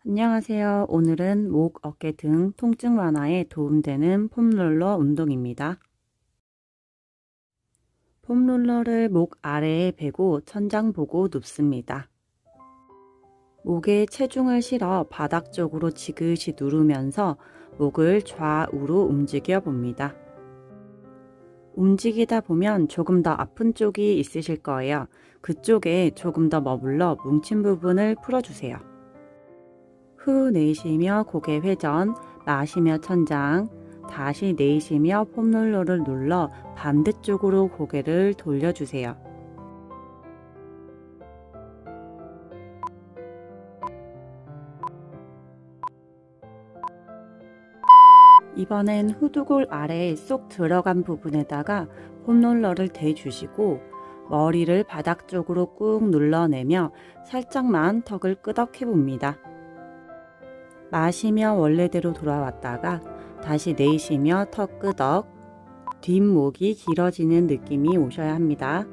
안녕하세요. 오늘은 목, 어깨 등 통증 완화에 도움되는 폼롤러 운동입니다. 폼롤러를 목 아래에 베고 천장 보고 눕습니다. 목에 체중을 실어 바닥 쪽으로 지그시 누르면서 목을 좌우로 움직여 봅니다. 움직이다 보면 조금 더 아픈 쪽이 있으실 거예요. 그쪽에 조금 더 머물러 뭉친 부분을 풀어주세요. 후 내쉬며 고개 회전, 마시며 천장, 다시 내쉬며 폼롤러를 눌러 반대쪽으로 고개를 돌려주세요. 이번엔 후두골 아래에 쏙 들어간 부분에다가 폼롤러를 대주시고 머리를 바닥 쪽으로 꾹 눌러내며 살짝만 턱을 끄덕해 봅니다. 마시며 원래대로 돌아왔다가 다시 내쉬며 턱 끄덕, 뒷목이 길어지는 느낌이 오셔야 합니다.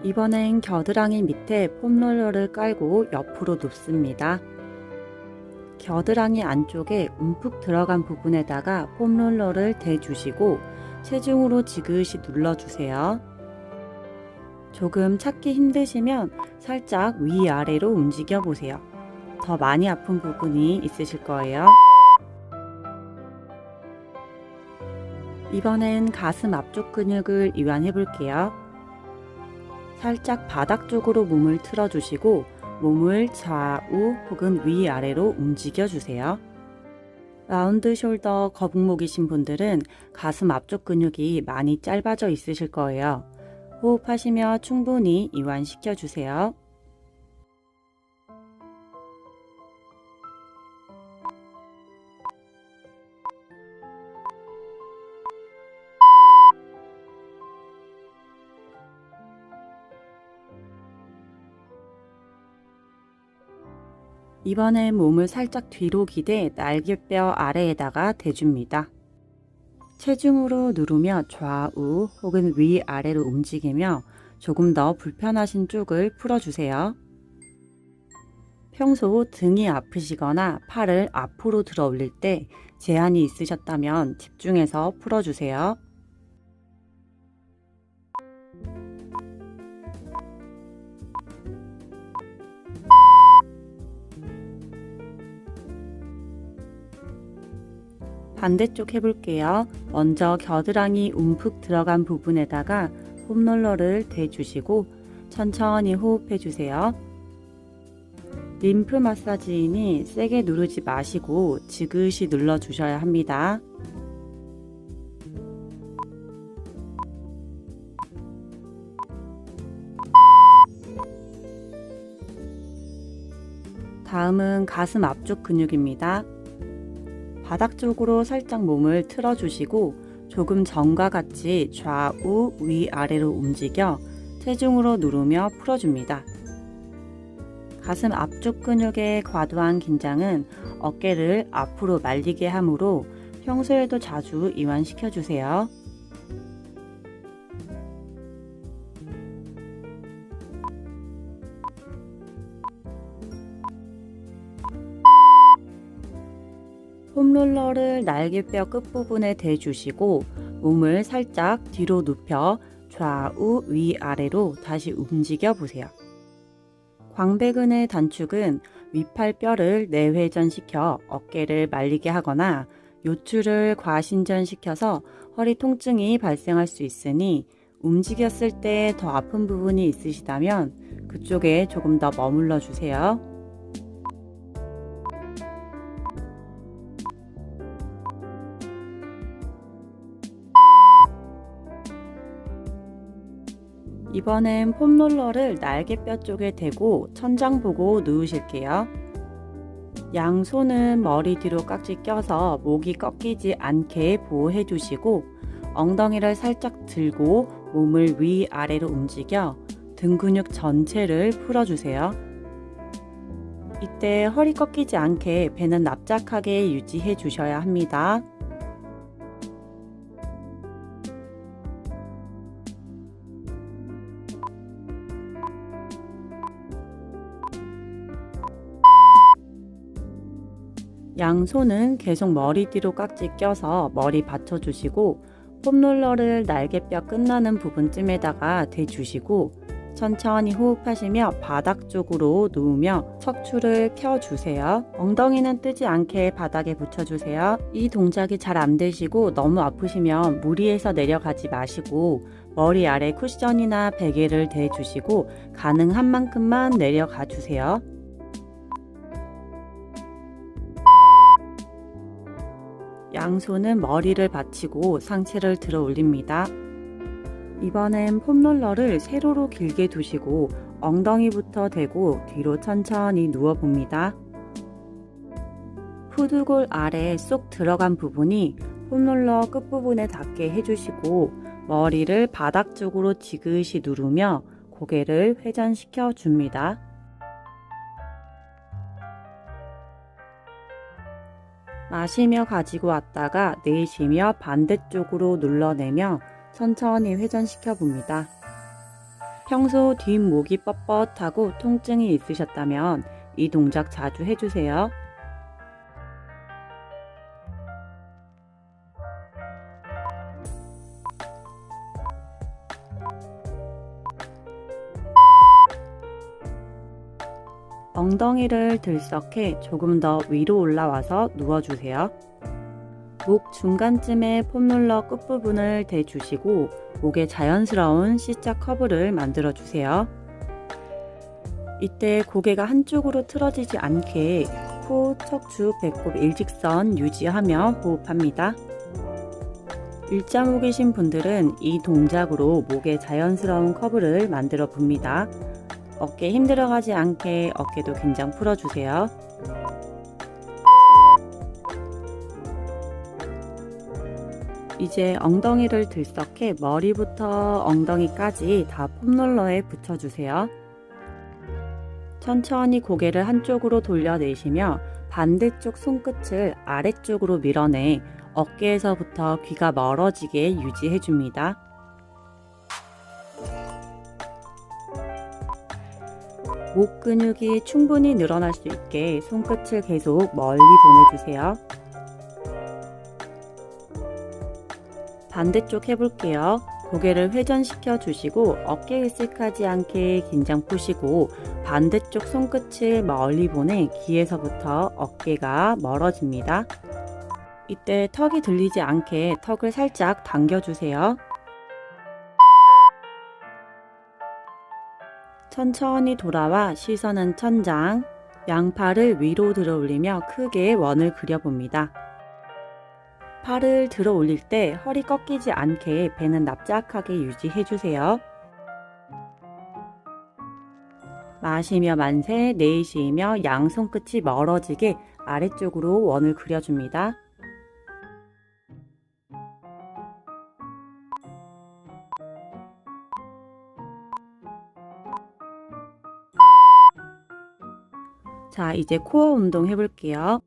이번엔 겨드랑이 밑에 폼롤러를 깔고 옆으로 눕습니다. 겨드랑이 안쪽에 움푹 들어간 부분에다가 폼롤러를 대주시고 체중으로 지그시 눌러주세요. 조금 찾기 힘드시면 살짝 위아래로 움직여 보세요. 더 많이 아픈 부분이 있으실 거예요. 이번엔 가슴 앞쪽 근육을 이완해 볼게요. 살짝 바닥 쪽으로 몸을 틀어주시고 몸을 좌우 혹은 위아래로 움직여 주세요. 라운드 숄더 거북목이신 분들은 가슴 앞쪽 근육이 많이 짧아져 있으실 거예요. 호흡하시며 충분히 이완시켜 주세요. 이번엔 몸을 살짝 뒤로 기대 날개뼈 아래에다가 대줍니다. 체중으로 누르며 좌우 혹은 위아래로 움직이며 조금 더 불편하신 쪽을 풀어주세요. 평소 등이 아프시거나 팔을 앞으로 들어 올릴 때 제한이 있으셨다면 집중해서 풀어주세요. 반대쪽 해볼게요. 먼저 겨드랑이 움푹 들어간 부분에다가 폼롤러를 대주시고 천천히 호흡해주세요. 림프 마사지이니 세게 누르지 마시고 지그시 눌러주셔야 합니다. 다음은 가슴 앞쪽 근육입니다. 바닥 쪽으로 살짝 몸을 틀어주시고 조금 전과 같이 좌우 위아래로 움직여 체중으로 누르며 풀어줍니다. 가슴 앞쪽 근육의 과도한 긴장은 어깨를 앞으로 말리게 하므로 평소에도 자주 이완시켜 주세요. 폼롤러를 날개뼈 끝부분에 대주시고 몸을 살짝 뒤로 눕혀 좌우 위아래로 다시 움직여 보세요. 광배근의 단축은 윗팔뼈를 내회전시켜 어깨를 말리게 하거나 요추를 과신전시켜서 허리 통증이 발생할 수 있으니 움직였을 때 더 아픈 부분이 있으시다면 그쪽에 조금 더 머물러 주세요. 이번엔 폼롤러를 날개뼈 쪽에 대고 천장 보고 누우실게요. 양손은 머리 뒤로 깍지 껴서 목이 꺾이지 않게 보호해 주시고 엉덩이를 살짝 들고 몸을 위아래로 움직여 등 근육 전체를 풀어주세요. 이때 허리 꺾이지 않게 배는 납작하게 유지해 주셔야 합니다. 양손은 계속 머리 뒤로 깍지 껴서 머리 받쳐주시고 폼롤러를 날개뼈 끝나는 부분쯤에다가 대주시고 천천히 호흡하시며 바닥 쪽으로 누우며 척추를 펴주세요. 엉덩이는 뜨지 않게 바닥에 붙여주세요. 이 동작이 잘 안 되시고 너무 아프시면 무리해서 내려가지 마시고 머리 아래 쿠션이나 베개를 대주시고 가능한 만큼만 내려가 주세요. 양손은 머리를 받치고 상체를 들어 올립니다. 이번엔 폼롤러를 세로로 길게 두시고 엉덩이부터 대고 뒤로 천천히 누워봅니다. 후두골 아래 쏙 들어간 부분이 폼롤러 끝부분에 닿게 해주시고 머리를 바닥 쪽으로 지그시 누르며 고개를 회전시켜 줍니다. 마시며 가지고 왔다가 내쉬며 반대쪽으로 눌러내며 천천히 회전시켜 봅니다. 평소 뒷목이 뻣뻣하고 통증이 있으셨다면 이 동작 자주 해주세요. 엉덩이를 들썩해 조금 더 위로 올라와서 누워주세요. 목 중간쯤에 폼롤러 끝부분을 대주시고 목에 자연스러운 C자 커브를 만들어주세요. 이때 고개가 한쪽으로 틀어지지 않게 코, 척추, 배꼽 일직선 유지하며 호흡합니다. 일자목이신 분들은 이 동작으로 목에 자연스러운 커브를 만들어 봅니다. 어깨 힘들어가지 않게 어깨도 긴장 풀어주세요. 이제 엉덩이를 들썩해 머리부터 엉덩이까지 다 폼롤러에 붙여주세요. 천천히 고개를 한쪽으로 돌려내시며 반대쪽 손끝을 아래쪽으로 밀어내 어깨에서부터 귀가 멀어지게 유지해줍니다. 목 근육이 충분히 늘어날 수 있게 손끝을 계속 멀리 보내주세요. 반대쪽 해볼게요. 고개를 회전시켜 주시고 어깨 으쓱하지 않게 긴장 푸시고 반대쪽 손끝을 멀리 보내 귀에서부터 어깨가 멀어집니다. 이때 턱이 들리지 않게 턱을 살짝 당겨주세요. 천천히 돌아와 시선은 천장, 양팔을 위로 들어 올리며 크게 원을 그려봅니다. 팔을 들어 올릴 때 허리 꺾이지 않게 배는 납작하게 유지해주세요. 마시며 만세, 내쉬며 양손 끝이 멀어지게 아래쪽으로 원을 그려줍니다. 자, 이제 코어 운동 해볼게요.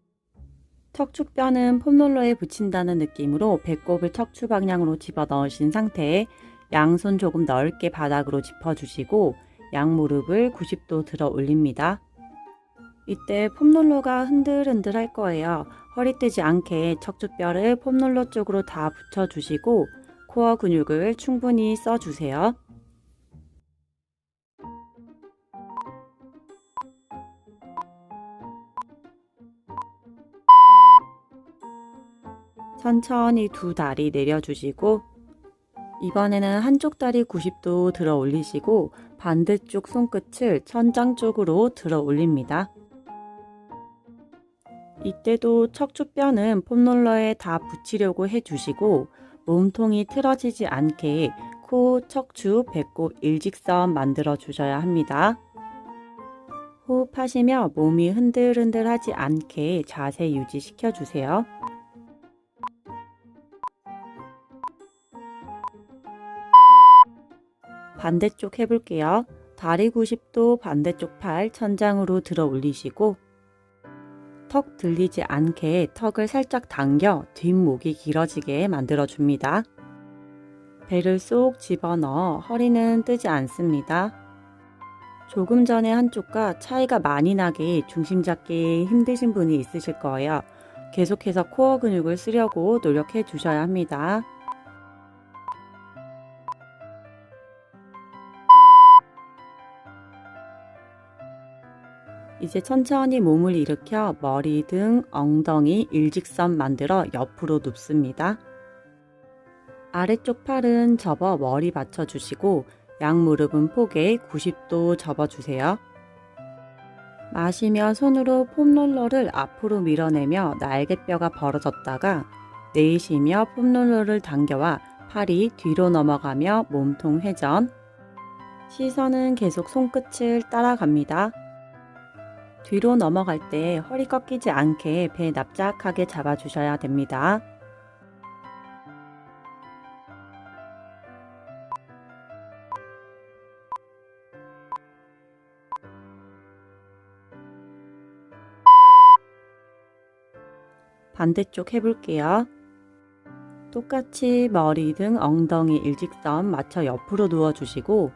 척추뼈는 폼롤러에 붙인다는 느낌으로 배꼽을 척추 방향으로 집어넣으신 상태에 양손 조금 넓게 바닥으로 짚어주시고 양무릎을 90도 들어 올립니다. 이때 폼롤러가 흔들흔들 할 거예요. 허리 뜨지 않게 척추뼈를 폼롤러 쪽으로 다 붙여주시고 코어 근육을 충분히 써주세요. 천천히 두 다리 내려주시고 이번에는 한쪽 다리 90도 들어 올리시고 반대쪽 손끝을 천장 쪽으로 들어 올립니다. 이때도 척추뼈는 폼롤러에 다 붙이려고 해주시고 몸통이 틀어지지 않게 코, 척추, 배꼽 일직선 만들어 주셔야 합니다. 호흡하시며 몸이 흔들흔들하지 않게 자세 유지시켜 주세요. 반대쪽 해볼게요. 다리 90도 반대쪽 팔 천장으로 들어 올리시고 턱 들리지 않게 턱을 살짝 당겨 뒷목이 길어지게 만들어 줍니다. 배를 쏙 집어넣어 허리는 뜨지 않습니다. 조금 전에 한쪽과 차이가 많이 나게 중심 잡기 힘드신 분이 있으실 거예요. 계속해서 코어 근육을 쓰려고 노력해 주셔야 합니다. 이제 천천히 몸을 일으켜 머리 등 엉덩이 일직선 만들어 옆으로 눕습니다. 아래쪽 팔은 접어 머리 받쳐주시고 양무릎은 폭에 90도 접어주세요. 마시며 손으로 폼롤러를 앞으로 밀어내며 날개뼈가 벌어졌다가 내쉬며 폼롤러를 당겨와 팔이 뒤로 넘어가며 몸통 회전. 시선은 계속 손끝을 따라갑니다. 뒤로 넘어갈 때 허리 꺾이지 않게 배 납작하게 잡아주셔야 됩니다. 반대쪽 해볼게요. 똑같이 머리 등 엉덩이 일직선 맞춰 옆으로 누워주시고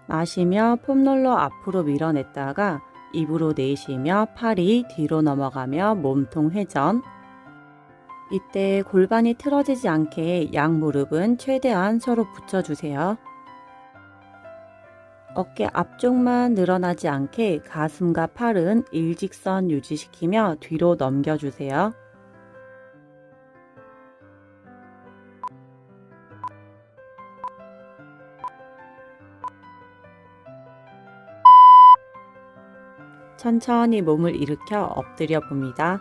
마시며 폼롤러 앞으로 밀어냈다가 입으로 내쉬며 팔이 뒤로 넘어가며 몸통 회전. 이때 골반이 틀어지지 않게 양무릎은 최대한 서로 붙여주세요. 어깨 앞쪽만 늘어나지 않게 가슴과 팔은 일직선 유지시키며 뒤로 넘겨주세요. 천천히 몸을 일으켜 엎드려 봅니다.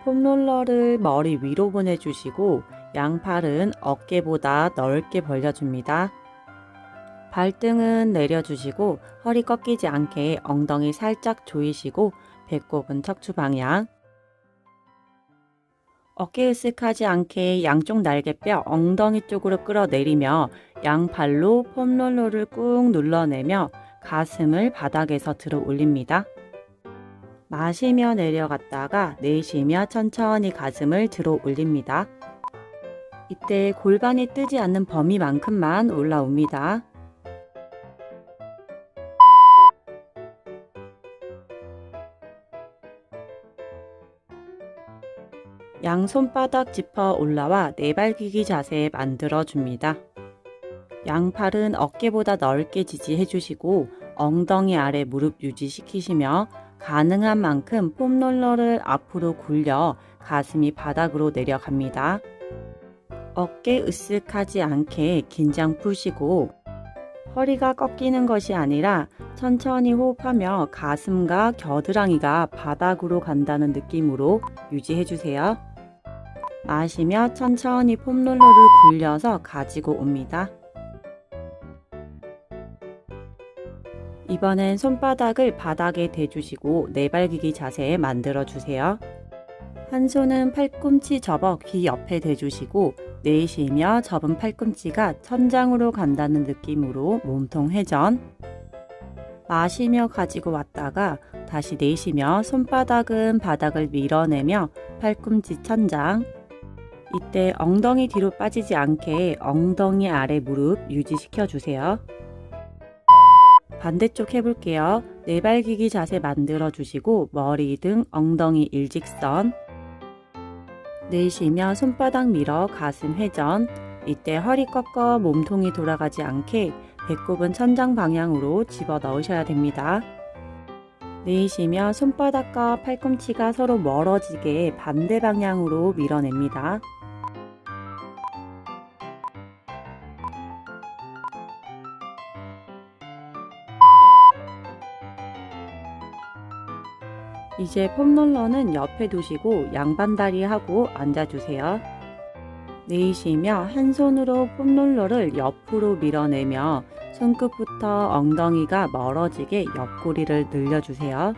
폼롤러를 머리 위로 보내주시고 양팔은 어깨보다 넓게 벌려줍니다. 발등은 내려주시고 허리 꺾이지 않게 엉덩이 살짝 조이시고 배꼽은 척추 방향. 어깨 으쓱하지 않게 양쪽 날개뼈 엉덩이 쪽으로 끌어내리며 양팔로 폼롤러를 꾹 눌러내며 가슴을 바닥에서 들어 올립니다. 마시며 내려갔다가 내쉬며 천천히 가슴을 들어 올립니다. 이때 골반이 뜨지 않는 범위만큼만 올라옵니다. 양손바닥 짚어 올라와 네발기기 자세 만들어 줍니다. 양팔은 어깨보다 넓게 지지해 주시고 엉덩이 아래 무릎 유지시키시며 가능한 만큼 폼롤러를 앞으로 굴려 가슴이 바닥으로 내려갑니다. 어깨 으쓱하지 않게 긴장 푸시고 허리가 꺾이는 것이 아니라 천천히 호흡하며 가슴과 겨드랑이가 바닥으로 간다는 느낌으로 유지해 주세요. 마시며 천천히 폼롤러를 굴려서 가지고 옵니다. 이번엔 손바닥을 바닥에 대주시고 네발기기 자세 만들어 주세요. 한 손은 팔꿈치 접어 귀 옆에 대주시고 내쉬며 접은 팔꿈치가 천장으로 간다는 느낌으로 몸통 회전. 마시며 가지고 왔다가 다시 내쉬며 손바닥은 바닥을 밀어내며 팔꿈치 천장. 이때 엉덩이 뒤로 빠지지 않게 엉덩이 아래 무릎 유지시켜 주세요. 반대쪽 해볼게요. 네발기기 자세 만들어 주시고 머리 등 엉덩이 일직선. 내쉬며 손바닥 밀어 가슴 회전. 이때 허리 꺾어 몸통이 돌아가지 않게 배꼽은 천장 방향으로 집어 넣으셔야 됩니다. 내쉬며 손바닥과 팔꿈치가 서로 멀어지게 반대 방향으로 밀어냅니다. 이제 폼롤러는 옆에 두시고 양반다리 하고 앉아주세요. 내쉬며 한 손으로 폼롤러를 옆으로 밀어내며 손끝부터 엉덩이가 멀어지게 옆구리를 늘려주세요.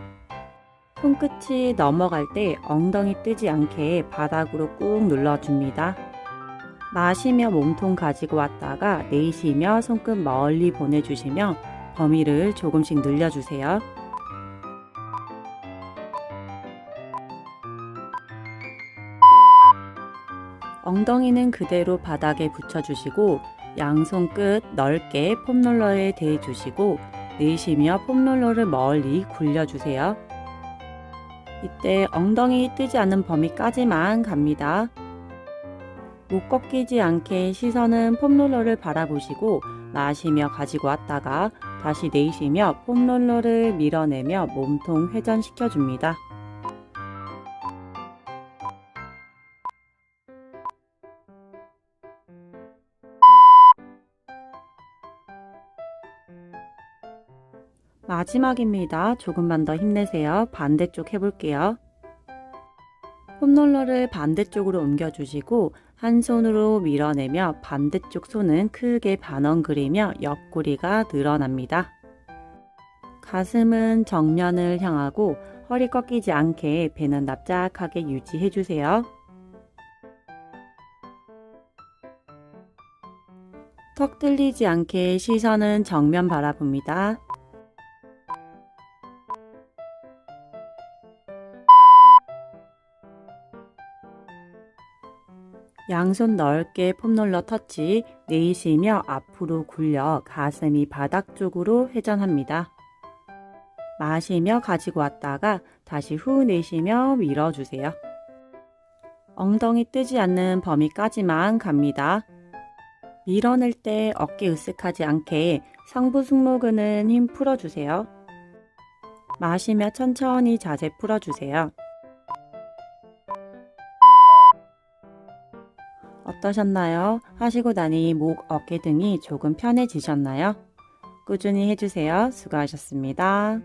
손끝이 넘어갈 때 엉덩이 뜨지 않게 바닥으로 꾹 눌러줍니다. 마시며 몸통 가지고 왔다가 내쉬며 손끝 멀리 보내주시며 범위를 조금씩 늘려주세요. 엉덩이는 그대로 바닥에 붙여주시고 양손 끝 넓게 폼롤러에 대주시고 내쉬며 폼롤러를 멀리 굴려주세요. 이때 엉덩이 뜨지 않는 범위까지만 갑니다. 목 꺾이지 않게 시선은 폼롤러를 바라보시고 마시며 가지고 왔다가 다시 내쉬며 폼롤러를 밀어내며 몸통 회전시켜 줍니다. 마지막입니다. 조금만 더 힘내세요. 반대쪽 해볼게요. 폼롤러를 반대쪽으로 옮겨주시고 한 손으로 밀어내며 반대쪽 손은 크게 반원 그리며 옆구리가 늘어납니다. 가슴은 정면을 향하고 허리 꺾이지 않게 배는 납작하게 유지해주세요. 턱 들리지 않게 시선은 정면 바라봅니다. 양손 넓게 폼롤러 터치, 내쉬며 앞으로 굴려 가슴이 바닥 쪽으로 회전합니다. 마시며 가지고 왔다가 다시 후 내쉬며 밀어주세요. 엉덩이 뜨지 않는 범위까지만 갑니다. 밀어낼 때 어깨 으쓱하지 않게 상부 승모근은 힘 풀어주세요. 마시며 천천히 자세 풀어주세요. 어떠셨나요? 하시고 나니 목, 어깨 등이 조금 편해지셨나요? 꾸준히 해주세요. 수고하셨습니다.